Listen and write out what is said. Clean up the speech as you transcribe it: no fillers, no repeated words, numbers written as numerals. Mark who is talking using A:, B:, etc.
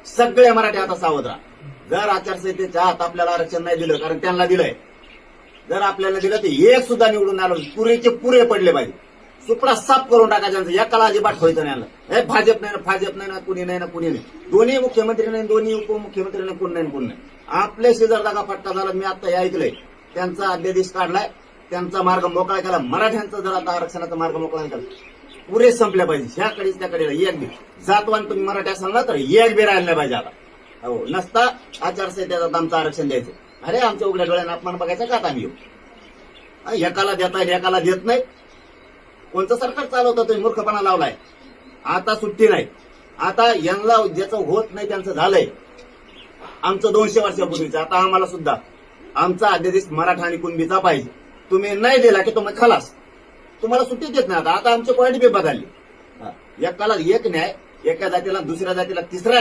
A: सगळे मराठी आता सावध राहा. जर आचारसंहितेच्या आत आपल्याला आरक्षण नाही दिलं, कारण त्यांना दिलंय, जर आपल्याला दिलं तर एक सुद्धा निवडून आलं पुरेचे पुरे पडले पाहिजे. सुपडा साफ करून टाकायचं, एकाला अजिबात ठेवायचं नाही आलं. हे भाजप नाही ना, भाजप नाही ना, कुणी नाही ना, कुणी नाही. दोन्ही मुख्यमंत्री नाही, दोन्ही उपमुख्यमंत्री नाही, कोण नाही कोण नाही. आपल्याशी जर जागा फटका झाला, मी आता हे ऐकलंय, त्यांचा अध्यादेश काढलाय, त्यांचा मार्ग मोकळा केला. मराठ्यांचा जर आता आरक्षणाचा मार्ग मोकळा केला, पुरे संपल्या पाहिजे. ह्याकडेच त्याकडे एक बी जातवान तुम्ही मराठी असाल ना तर एक बी राहिला नाही पाहिजे आता. हो, नसता आचारसंहितेत आमचं आरक्षण द्यायचं. अरे आमच्या उघड्या डोळ्यानं अपमान बघायचा का आम्ही येऊ? एकाला देताय, एकाला देत नाही. कोणतं सरकार चालवतं तुम्ही? मूर्खपणा लावलाय. आता सुट्टी नाही. आता यांना ज्याचं होत नाही त्यांचं झालंय. आमचं 200 वर्षापूर्वीचं, आता आम्हाला सुद्धा आमचा अध्यादेश मराठा आणि कुणबीचा पाहिजे. तुम्ही नाही दिला की तुम्ही खलास, तुम्हाला सुट्टी देत नाही. आता आमचे पॉईंट बी बदलले. एकाला एक न्याय, एका जातीला दुसऱ्या जातीला तिसरा